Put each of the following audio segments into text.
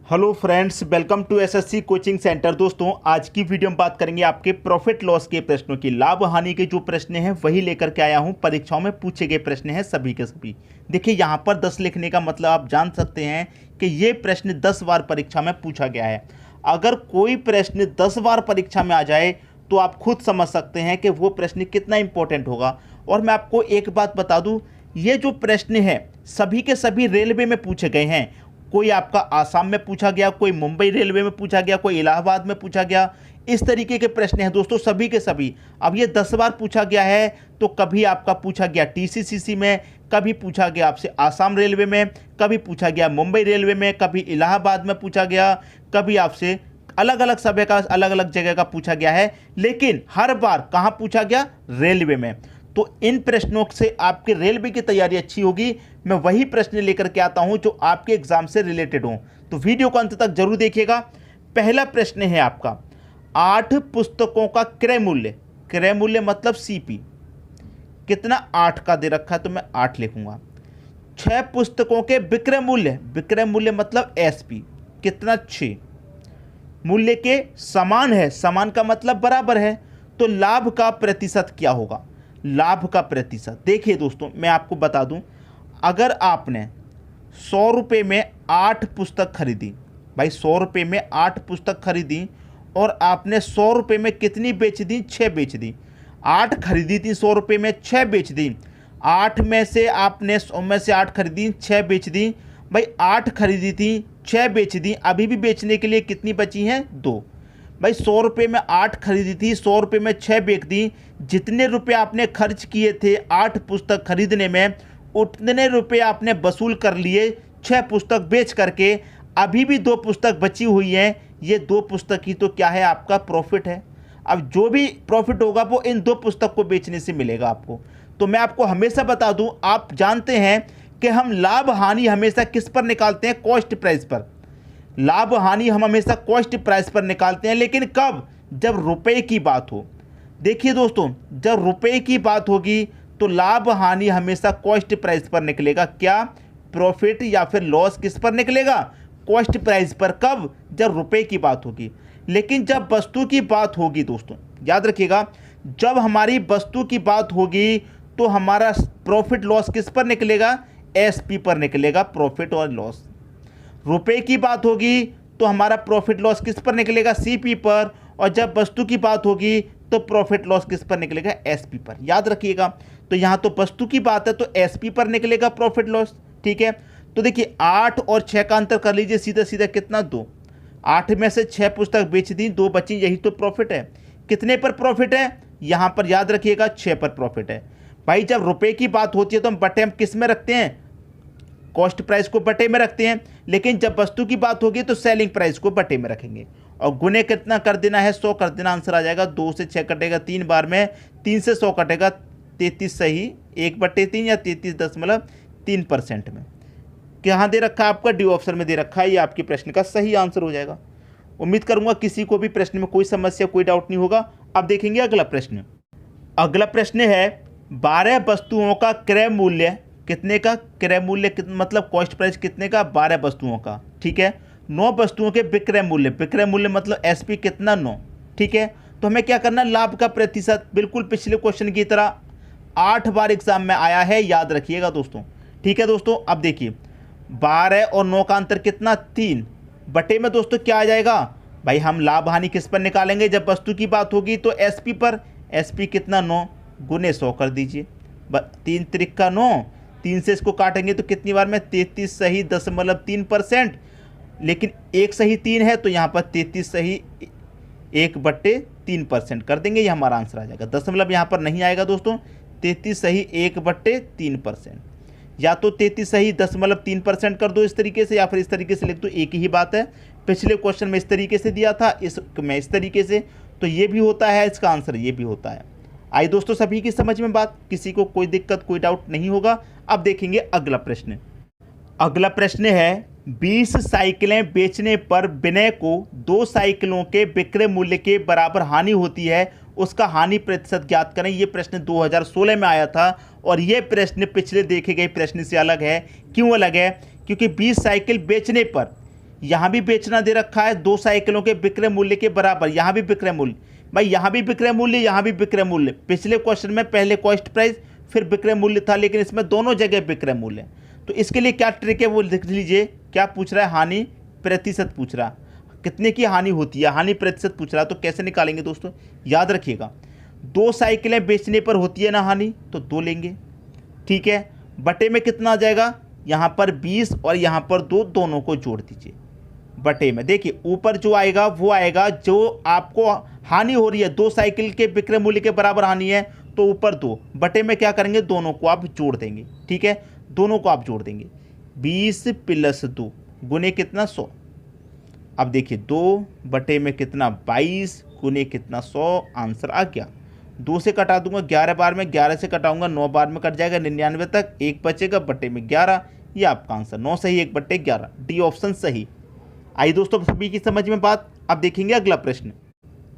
Hello friends, welcome to SSC coaching centre. दोस्तों, आज की वीडियो में बात करेंगे आपके प्रॉफिट लॉस के प्रश्नों की। लाभ हानि के जो प्रश्न हैं वही लेकर के आया हूं। परीक्षाओं में पूछे गए प्रश्न हैं सभी के सभी। देखिए, यहां पर 10 लिखने का मतलब आप जान सकते हैं कि ये प्रश्न 10 बार परीक्षा में पूछा गया है। अगर कोई प्रश्न 10 बार परीक्षा में आ जाए तो आप खुद समझ सकते हैं कि वो प्रश्न कितना इंपॉर्टेंट होगा। और मैं आपको एक बात बता दूं, ये जो प्रश्न है सभी के सभी रेलवे में पूछे गए हैं। कोई आपका आसाम में पूछा गया, कोई मुंबई रेलवे में पूछा गया, कोई इलाहाबाद में पूछा गया। इस तरीके के प्रश्न हैं दोस्तों सभी के सभी। अब ये 10 बार पूछा गया है तो कभी आपका पूछा गया टीसीसीसी में, कभी पूछा गया आपसे आसाम रेलवे में, कभी पूछा गया मुंबई रेलवे में, कभी इलाहाबाद में पूछा गया, कभी आपसे अलग अलग सभी का अलग अलग जगह का पूछा गया है। लेकिन हर बार कहाँ पूछा गया? रेलवे में। तो इन प्रश्नों से आपके रेलवे की तैयारी अच्छी होगी। मैं वही प्रश्न लेकर के आता हूं जो आपके एग्जाम से रिलेटेड हो, तो वीडियो को अंत तक जरूर देखिएगा। पहला प्रश्न है आपका, 8 पुस्तकों का क्रय मूल्य। क्रय मूल्य मतलब सीपी कितना? 8 का दे रखा है तो मैं 8 लिखूंगा। 6 पुस्तकों के विक्रय मूल्य। विक्रय मूल्य मतलब एसपी कितना? 6। मूल्य के समान है, समान का मतलब बराबर है, तो लाभ का प्रतिशत क्या होगा? लाभ का प्रतिशत देखिए दोस्तों, मैं आपको बता दूं, अगर आपने 100 रुपये में 8 पुस्तक खरीदी, भाई 100 रुपये में 8 पुस्तक खरीदी और आपने 100 रुपये में कितनी बेच दी? 6 बेच दी। 8 खरीदी थी 100 रुपये में, 6 बेच दी। 8 में से आपने 100 में से 8 खरीदी, 6 बेच दी। भाई 8 खरीदी थी, 6 बेच दी, अभी भी बेचने के लिए कितनी बची हैं? 2। भाई 100 रुपये में 8 खरीदी थी, 100 रुपये में 6 बेच दी। जितने रुपए आपने खर्च किए थे 8 पुस्तक खरीदने में, उतने रुपए आपने वसूल कर लिए 6 पुस्तक बेच करके। अभी भी 2 पुस्तक बची हुई हैं। ये 2 पुस्तक ही तो क्या है? आपका प्रॉफिट है। अब जो भी प्रॉफिट होगा वो इन 2 पुस्तक को बेचने से मिलेगा आपको। तो मैं आपको हमेशा बता दूं, आप जानते हैं कि हम लाभ हानि हमेशा किस पर निकालते हैं? कॉस्ट प्राइस पर। लाभ हानि हम हमेशा कॉस्ट प्राइस पर निकालते हैं, लेकिन कब? जब रुपए की बात हो। देखिए दोस्तों, जब रुपए की बात होगी तो लाभ हानि हमेशा कॉस्ट प्राइस पर निकलेगा। क्या? प्रॉफिट या फिर लॉस किस पर निकलेगा? कॉस्ट प्राइस पर। कब? जब रुपए की बात होगी। लेकिन जब वस्तु की बात होगी दोस्तों, याद रखिएगा, जब हमारी वस्तु की बात होगी तो हमारा प्रॉफिट लॉस किस पर निकलेगा? एसपी पर निकलेगा, प्रॉफिट और लॉस। रुपए की बात होगी तो हमारा प्रॉफिट लॉस किस पर निकलेगा? सीपी पर। और जब वस्तु की बात होगी तो प्रॉफिट लॉस किस पर निकलेगा? एसपी पर। याद रखिएगा, तो यहाँ तो वस्तु की बात है तो एसपी पर निकलेगा प्रॉफिट लॉस। ठीक है, तो देखिए 8 और 6 का अंतर कर लीजिए, सीधा सीधा कितना? 2। 8 में से 6 पुस्तक बेच दी, 2 बची, यही तो प्रॉफिट है। कितने पर प्रॉफिट है? यहाँ पर याद रखिएगा 6 पर प्रॉफिट है। भाई जब रुपए की बात होती है तो हम बटे हम किस में रखते हैं? कॉस्ट प्राइस को बटे में रखते हैं। लेकिन जब वस्तु की बात होगी तो सेलिंग प्राइस को बटे में रखेंगे। और गुने कितना कर देना है? 100 कर देना, आंसर आ जाएगा। 2 से 6 कटेगा 3 बार में, 3 से 100 कटेगा 33 सही 1/3 या 33.3% में। कहाँ दे रखा है? आपका डी ऑप्शन में दे रखा है। ये आपके प्रश्न का सही आंसर हो जाएगा। उम्मीद करूंगा किसी को भी प्रश्न में कोई समस्या, कोई डाउट नहीं होगा। अब देखेंगे अगला प्रश्न। अगला प्रश्न है, 12 वस्तुओं का क्रय मूल्य कितने का? क्रय मूल्य मतलब कॉस्ट प्राइस कितने का? 12 वस्तुओं का। ठीक है, 9 वस्तुओं के विक्रय मूल्य। विक्रय मूल्य मतलब एसपी कितना? 9। ठीक है, तो हमें क्या करना? लाभ का प्रतिशत, बिल्कुल पिछले क्वेश्चन की तरह 8 बार एग्जाम में आया है, याद रखिएगा दोस्तों। ठीक है दोस्तों, अब देखिए 12 और 9 का अंतर कितना? 3 बटे में दोस्तों क्या आ जाएगा? भाई हम लाभ हानि किस पर निकालेंगे? जब वस्तु की बात होगी तो एसपी पर। एसपी कितना? 9 गुने 100 कर दीजिए। 3 त्रिक 9, 3 से इसको काटेंगे तो कितनी बार में? 33 सही 0.3%। लेकिन एक सही 3 है तो यहाँ पर 33 सही 1/3% कर देंगे, ये हमारा आंसर आ जाएगा। दशमलव यहाँ पर नहीं आएगा दोस्तों। 33 सही 1/3%, या तो 33 सही 0.3% कर दो इस तरीके से, या फिर इस तरीके से लिख दो, एक ही बात है। पिछले क्वेश्चन में इस तरीके से दिया था, इसमें इस तरीके से, तो ये भी होता है, इसका आंसर ये भी होता है। आई दोस्तों सभी की समझ में बात? किसी को कोई दिक्कत, कोई डाउट नहीं होगा। अब देखेंगे अगला प्रश्न। अगला प्रश्न है, 20 साइकिलें बेचने पर विनय को 2 साइकिलों के विक्रय मूल्य के बराबर हानि होती है, उसका हानि प्रतिशत ज्ञात करें। ये प्रश्न 2016 में आया था और ये प्रश्न पिछले देखे गए प्रश्न से अलग है। क्यों अलग है? क्योंकि 20 साइकिल बेचने पर यहाँ भी बेचना दे रखा है 2 साइकिलों के विक्रय मूल्य के बराबर, यहाँ भी विक्रय मूल्य, भाई यहाँ भी विक्रय मूल्य, यहाँ भी विक्रय मूल्य। पिछले क्वेश्चन में पहले कॉस्ट प्राइस फिर विक्रय मूल्य था, लेकिन इसमें दोनों जगह विक्रय मूल्य। तो इसके लिए क्या ट्रिक है वो लिख लीजिए। क्या पूछ रहा है? हानि प्रतिशत पूछ रहा, कितने की हानि होती है, हानि प्रतिशत पूछ रहा। तो कैसे निकालेंगे दोस्तों, याद रखिएगा 2 साइकिलें बेचने पर होती है ना हानि, तो 2 लेंगे, ठीक है। बटे में कितना आ जाएगा, यहाँ पर 20 और यहाँ पर 2, दोनों को जोड़ दीजिए बटे में। देखिए ऊपर जो आएगा वो आएगा जो आपको हानि हो रही है, 2 साइकिल के विक्रय मूल्य के बराबर हानि है, तो ऊपर 2, बटे में क्या करेंगे, दोनों को आप जोड़ देंगे, ठीक है। दोनों को आप जोड़ देंगे, 20 + 2 गुने कितना 100। अब देखिए 2 बटे में कितना 22 गुने कितना 100, आंसर आ गया। 2 से कटा दूंगा 11 बार में, 11 से कटाऊंगा 9 बार में कट जाएगा 99 तक, 1 बचेगा बटे में 11, ये आपका आंसर 9 सही 1 बटे 11, डी ऑप्शन सही। आइए दोस्तों सभी की समझ में बात। अब देखेंगे अगला प्रश्न।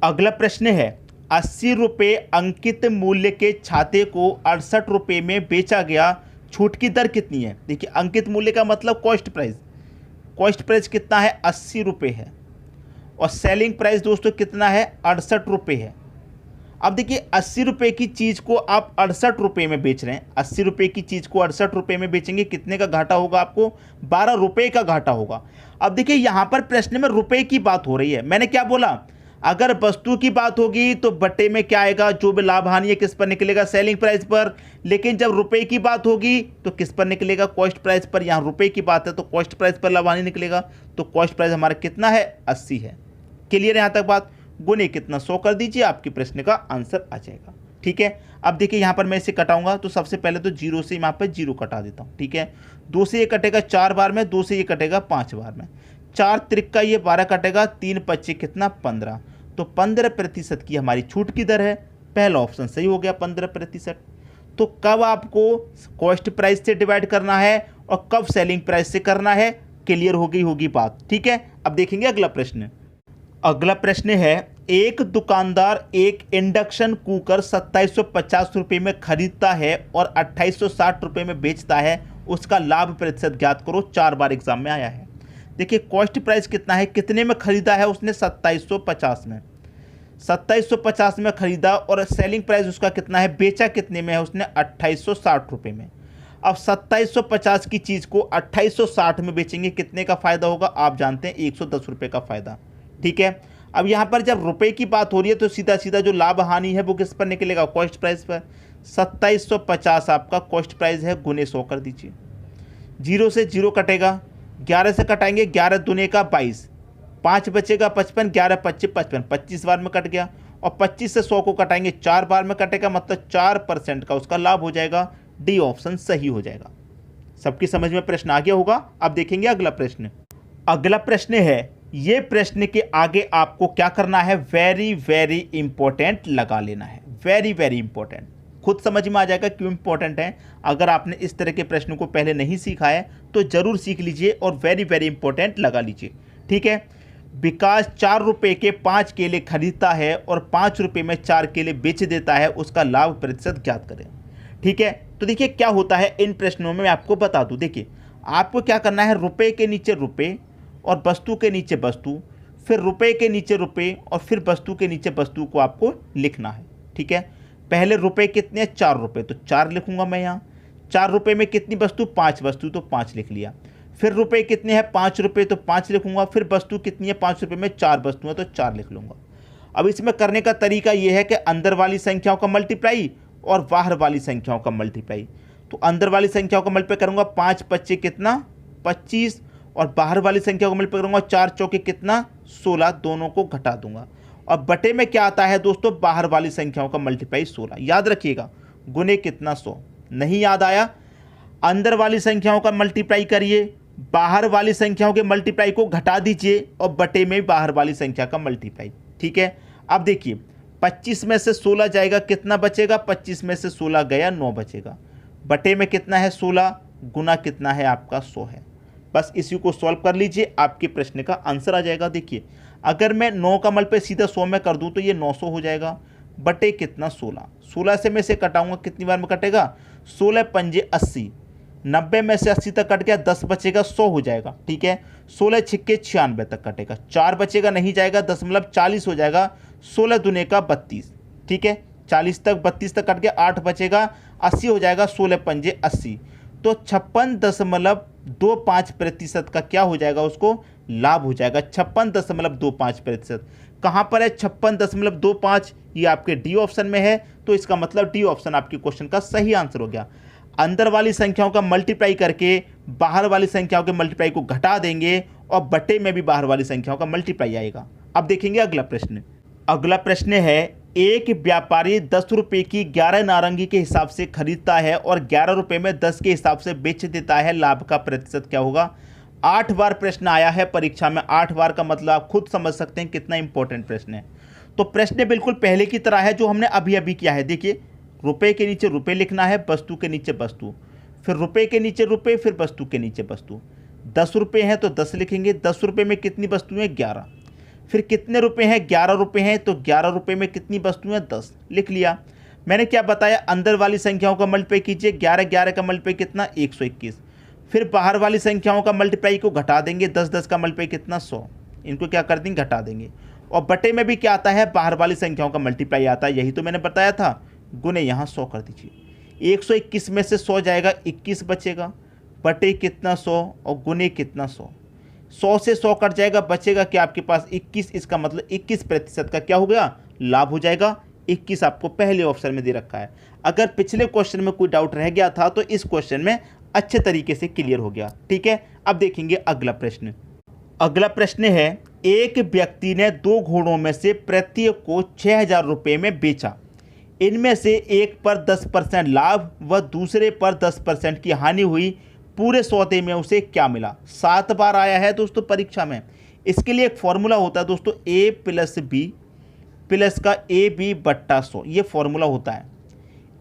अगला प्रश्न है 80 रुपये अंकित मूल्य के छाते को 68 रुपये में बेचा गया, छूट की दर कितनी है। देखिए अंकित मूल्य का मतलब कॉस्ट प्राइस, कॉस्ट प्राइस कितना है 80 रुपये है, और सेलिंग प्राइस दोस्तों कितना है 68 रुपये है। अब देखिए 80 रुपये की चीज़ को आप 68 रुपये में बेच रहे हैं, 80 रुपये की चीज़ को 68 रुपये में बेचेंगे, कितने का घाटा होगा आपको, 12 रुपये का घाटा होगा। अब देखिए यहाँ पर प्रश्न में रुपये की बात हो रही है, मैंने क्या बोला, अगर वस्तु की बात होगी तो बटे में क्या आएगा, जो भी लाभ हानि है किस पर निकलेगा, सेलिंग प्राइस पर। लेकिन जब रुपए की बात होगी तो किस पर निकलेगा, कॉस्ट प्राइस पर। यहाँ रुपए की बात है तो कॉस्ट प्राइस पर लाभ हानि निकलेगा, तो कॉस्ट प्राइस हमारा कितना है 80 है। क्लियर यहाँ तक बात, गुने कितना 100 कर दीजिए, आपके प्रश्न का आंसर आ जाएगा, ठीक है। अब देखिए यहाँ पर मैं इसे कटाऊंगा तो सबसे पहले तो 0 से यहाँ पर 0 कटा देता हूँ, ठीक है। 2 से ये कटेगा 4 बार में, 2 से ये कटेगा 5 बार में, 4 त्रिक ये 12 कटेगा, 3 25 कितना 15, तो 15% की हमारी छूट की दर है। पहला ऑप्शन सही हो गया 15%। तो कब आपको कॉस्ट प्राइस से डिवाइड करना है और कब सेलिंग प्राइस से करना है, क्लियर हो गई होगी बात, ठीक है। अब देखेंगे अगला प्रश्न। अगला प्रश्न है एक दुकानदार एक इंडक्शन कुकर 2750 रुपये में खरीदता है और 2860 रुपये में बेचता है, उसका लाभ प्रतिशत ज्ञात करो। 4 बार एग्जाम में आया है। देखिए कॉस्ट प्राइस कितना है, कितने में खरीदा है उसने 2750 में, 2750 में खरीदा, और सेलिंग प्राइस उसका कितना है, बेचा कितने में है उसने 2860 रुपये में। अब 2750 की चीज़ को 2860 में बेचेंगे, कितने का फ़ायदा होगा आप जानते हैं, 110 रुपये का फ़ायदा, ठीक है। अब यहाँ पर जब रुपए की बात हो रही है तो सीधा सीधा जो लाभ हानि है वो किस पर निकलेगा, कॉस्ट प्राइस पर। 2750 आपका कॉस्ट प्राइस है, गुने 100 कर दीजिए, 0 से 0 कटेगा, 11 से कटाएंगे, 11 दूने का 22, 5 बचेगा 55, 11 25 55, 25 बार में कट गया, और 25 से 100 को कटाएंगे 4 बार में कटेगा, मतलब 4% का उसका लाभ हो जाएगा, डी ऑप्शन सही हो जाएगा। सबकी समझ में प्रश्न आ गया होगा। अब देखेंगे अगला प्रश्न। अगला प्रश्न है, ये प्रश्न के आगे आपको क्या करना है, वेरी वेरी इंपॉर्टेंट लगा लेना है, वेरी वेरी इंपॉर्टेंट। खुद समझ में आ जाएगा क्यों इंपॉर्टेंट है। अगर आपने इस तरह के प्रश्नों को पहले नहीं सीखा है तो ज़रूर सीख लीजिए और वेरी वेरी इंपॉर्टेंट लगा लीजिए, ठीक है। विकास 4 रुपये के 5 केले खरीदता है और 5 रुपये में 4 केले बेच देता है, उसका लाभ प्रतिशत ज्ञात करें, ठीक है। तो देखिए क्या होता है इन प्रश्नों में, मैं आपको बता दूं। देखिए आपको क्या करना है, रुपये के नीचे रुपये और वस्तु के नीचे वस्तु, फिर रुपये के नीचे रुपये और फिर वस्तु के नीचे वस्तु को आपको लिखना है, ठीक है। पहले रुपये कितने हैं, 4 रुपये, तो 4 लिखूंगा मैं यहाँ। 4 रुपये में कितनी वस्तु, 5 वस्तु, तो 5 लिख लिया। फिर रुपये कितने हैं, 5 रुपये, तो 5 लिखूंगा। फिर वस्तु कितनी है, 5 रुपये में 4 वस्तु है, तो 4 लिख लूँगा। अब इसमें करने का तरीका ये है कि अंदर वाली संख्याओं का मल्टीप्लाई और बाहर वाली संख्याओं का मल्टीप्लाई। तो अंदर वाली संख्याओं का मल्टीप्लाई करूँगा, 5 25 कितना 25, और बाहर वाली संख्या को मल्टीप्लाई करूँगा, 4 चौके कितना 16, दोनों को घटा दूंगा। और बटे में क्या आता है दोस्तों, बाहर वाली संख्याओं का मल्टीप्लाई 16, याद रखिएगा, गुने कितना 100। नहीं याद आया, अंदर वाली संख्याओं का मल्टीप्लाई करिए, बाहर वाली संख्याओं के मल्टीप्लाई को घटा दीजिए, और बटे में बाहर वाली संख्या का मल्टीप्लाई, ठीक है। अब देखिए 25 में से 16 जाएगा, कितना बचेगा, 25 में से 16 गया 9 बचेगा, बटे में कितना है 16, गुना कितना है आपका 100 है। बस इसी को सॉल्व कर लीजिए, आपके प्रश्न का आंसर आ जाएगा। देखिए अगर मैं 9 का मल्टीप्लाई सीधा 100 में कर दूं तो ये 900 हो जाएगा, बटे कितना 16, 16 से मैं इसे कटाऊंगा, कितनी बार में कटेगा, 16 पंजे 80, 90 में से 80 तक कट गया, 10 बचेगा, 100 हो जाएगा। ठीक है, 16 छिक्के 96 तक कटेगा, 4 बचेगा, नहीं जाएगा, 10 40 हो जाएगा, 16 दूने का 32। ठीक है, 40 तक 32 तक कट गया, 8 बचेगा, 80 हो जाएगा, 16 पंजे 80। तो 56.25% का क्या हो जाएगा, उसको लाभ हो जाएगा। 56.25%। कहाँ पर है 56.25? ये आपके डी ऑप्शन में है, तो इसका मतलब डी ऑप्शन आपके क्वेश्चन का सही आंसर हो गया। अंदर वाली संख्याओं का मल्टीप्लाई करके बाहर वाली संख्याओं के मल्टीप्लाई को घटा देंगे और बटे में भी बाहर वाली संख्याओं का मल्टीप्लाई आएगा। अब देखेंगे अगला प्रश्न। अगला प्रश्न है, एक व्यापारी 10 रुपये की 11 नारंगी के हिसाब से खरीदता है और 11 रुपये में 10 के हिसाब से बेच देता है, लाभ का प्रतिशत क्या होगा? 8 बार प्रश्न आया है परीक्षा में। 8 बार का मतलब आप खुद समझ सकते हैं कितना इंपॉर्टेंट प्रश्न है। तो प्रश्न बिल्कुल पहले की तरह है जो हमने अभी अभी किया है। देखिए, रुपए के नीचे रुपए लिखना है, वस्तु के नीचे वस्तु, फिर रुपए के नीचे रुपए, फिर वस्तु के नीचे वस्तु। 10 रुपये हैं तो 10 लिखेंगे। 10 रुपये में कितनी वस्तुएं? 11। फिर कितने रुपए हैं? 11 रुपये हैं, तो 11 रुपये में कितनी वस्तुएं? 10 लिख लिया। मैंने क्या बताया? अंदर वाली संख्याओं का मल्टीप्लाई कीजिए। 11 11 का मल्टीप्लाई कितना? 121। फिर बाहर वाली संख्याओं का मल्टीप्लाई को घटा देंगे। 10 10 का मल्टीप्लाई कितना? 100। इनको क्या कर देंगे? घटा देंगे। और बटे में भी क्या आता है? बाहर वाली संख्याओं का मल्टीप्लाई आता है, यही तो मैंने बताया था। गुने यहाँ 100 कर दीजिए। 121 में से 100 जाएगा, 21 बचेगा, बटे कितना? 100, और गुने कितना? 100। 100 से 100 कट जाएगा, बचेगा क्या आपके पास? 21। इसका मतलब 21% का क्या हो गया? लाभ हो जाएगा। 21 आपको पहले ऑप्शन में दे रखा है। अगर पिछले क्वेश्चन में कोई डाउट रह गया था तो इस क्वेश्चन में अच्छे तरीके से क्लियर हो गया। ठीक है, अब देखेंगे अगला प्रश्न। अगला प्रश्न है, एक व्यक्ति ने 2 घोड़ों में से प्रत्येक को 6000 रुपये में बेचा। इनमें से एक पर 10% लाभ व दूसरे पर 10% की हानि हुई। पूरे सौदे में उसे क्या मिला? 7 बार आया है दोस्तों परीक्षा में। इसके लिए एक फॉर्मूला होता है दोस्तों, ए प्लस बी प्लस का ए बी बट्टा 100, ये फॉर्मूला होता है।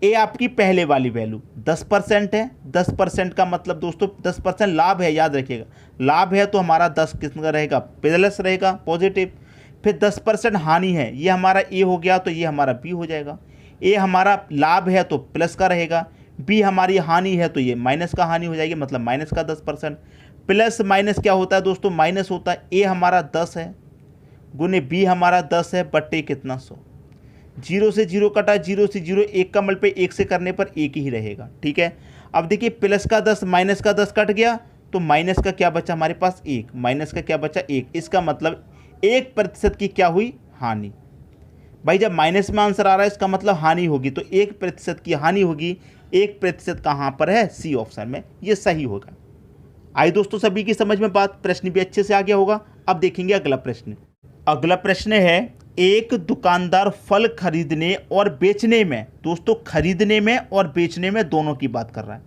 ए आपकी पहले वाली वैल्यू 10% है। 10% का मतलब दोस्तों 10% लाभ है, याद रखिएगा। लाभ है तो हमारा 10 कितना रहेगा? प्लस रहेगा, पॉजिटिव। फिर 10% हानि है, ये हमारा ए हो गया तो ये हमारा बी हो जाएगा। ए हमारा लाभ है तो प्लस का रहेगा, बी हमारी हानि है तो ये माइनस का हानि हो जाएगी, मतलब माइनस का 10%। प्लस माइनस क्या होता है दोस्तों? माइनस होता है। ए हमारा 10 है, गुने बी हमारा 10 है, बट्टे कितना? 100। 0 से 0 कटा, 0 से 0, 1 का मल्टीप्लाई 1 से करने पर 1 ही रहेगा। ठीक है, अब देखिए प्लस का 10 माइनस का 10 कट गया, तो माइनस का क्या बचा हमारे पास? 1। माइनस का क्या बचा? 1। इसका मतलब 1% की क्या हुई? हानि। भाई जब माइनस में आंसर आ रहा है इसका मतलब हानि होगी, तो 1% की हानि होगी। 1% कहाँ पर है? सी ऑप्शन में, ये सही होगा। आई दोस्तों सभी की समझ में बात, प्रश्न भी अच्छे से आ गया होगा। अब देखेंगे अगला प्रश्न। अगला प्रश्न है, एक दुकानदार फल खरीदने और बेचने में, दोस्तों खरीदने में और बेचने में दोनों की बात कर रहा है।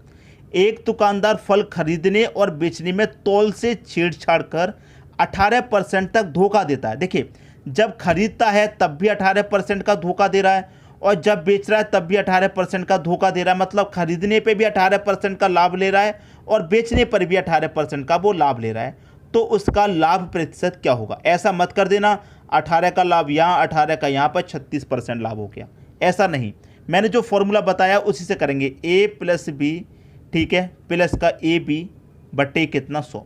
एक दुकानदार फल खरीदने और बेचने में तौल से छेड़छाड़ कर 18% तक धोखा देता है। देखिए, जब खरीदता है तब भी 18% का धोखा दे रहा है, और जब बेच रहा है तब भी 18% का धोखा दे रहा है। मतलब खरीदने पे भी 18% का लाभ ले रहा है और बेचने पर भी 18% का वो लाभ ले रहा है। तो उसका लाभ प्रतिशत क्या होगा? ऐसा मत कर देना 18 का लाभ यहाँ, 18 का यहाँ पर 36% लाभ हो गया, ऐसा नहीं। मैंने जो फॉर्मूला बताया उसी से करेंगे। ए प्लस बी, ठीक है, प्लस का ए बी बट्टे कितना? 100।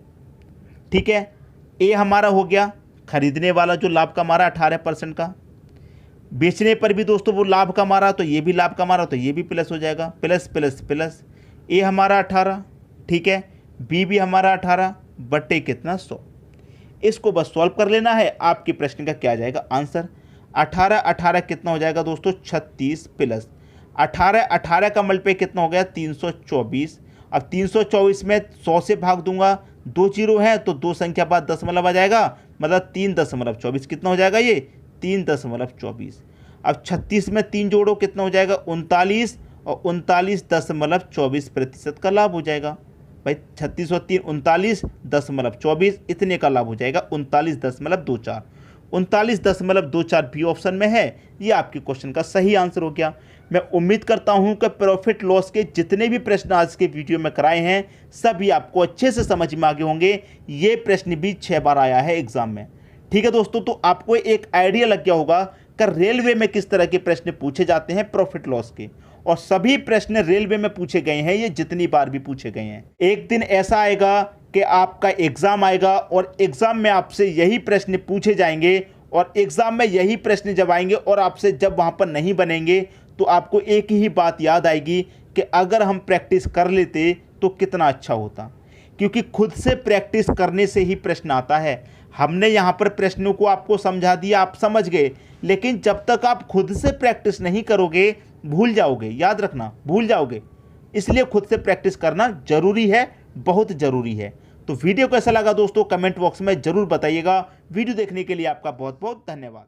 ठीक है, ए हमारा हो गया खरीदने वाला जो लाभ का मारा 18% का, बेचने पर भी दोस्तों वो लाभ का मारा, तो ये भी लाभ का मारा, तो ये भी प्लस हो जाएगा। प्लस प्लस प्लस, ए हमारा 18, ठीक है, बी भी हमारा 18 बट्टे कितना? 100। इसको बस सॉल्व कर लेना है, आपके प्रश्न का क्या आ जाएगा आंसर? 18 18 कितना हो जाएगा दोस्तों? 36 प्लस 18 18 का मल्टीप्लाई कितना हो गया? 324। अब 324 में 100 से भाग दूंगा, 2 जीरो है तो 2 संख्या बाद दशमलव आ जाएगा, मतलब 3.24 कितना हो जाएगा? ये 3.24। अब 36 में 3 जोड़ो, कितना हो जाएगा? 39, और 39.24% का लाभ हो जाएगा। भाई 36 और 3 39.24, इतने का लाभ हो जाएगा 39.24। 39.24 बी ऑप्शन में है, ये आपके क्वेश्चन का सही आंसर हो गया। मैं उम्मीद करता हूं कि प्रॉफिट लॉस के जितने भी प्रश्न आज के वीडियो में कराए हैं सभी आपको अच्छे से समझ में आ गए होंगे। ये प्रश्न भी 6 बार आया है एग्जाम में। ठीक है दोस्तों, तो आपको एक आइडिया लग गया होगा कि रेलवे में किस तरह के प्रश्न पूछे जाते हैं प्रॉफिट लॉस के, और सभी प्रश्न रेलवे में पूछे गए हैं, ये जितनी बार भी पूछे गए हैं। एक दिन ऐसा आएगा कि आपका एग्ज़ाम आएगा और एग्ज़ाम में आपसे यही प्रश्न पूछे जाएंगे और एग्ज़ाम में यही प्रश्न जब आएंगे और आपसे जब वहाँ पर नहीं बनेंगे तो आपको एक ही बात याद आएगी कि अगर हम प्रैक्टिस कर लेते तो कितना अच्छा होता, क्योंकि खुद से प्रैक्टिस करने से ही प्रश्न आता है। हमने यहाँ पर प्रश्नों को आपको समझा दिया, आप समझ गए, लेकिन जब तक आप खुद से प्रैक्टिस नहीं करोगे भूल जाओगे, याद रखना भूल जाओगे। इसलिए खुद से प्रैक्टिस करना ज़रूरी है, बहुत ज़रूरी है। तो वीडियो कैसा लगा दोस्तों कमेंट बॉक्स में ज़रूर बताइएगा। वीडियो देखने के लिए आपका बहुत बहुत धन्यवाद।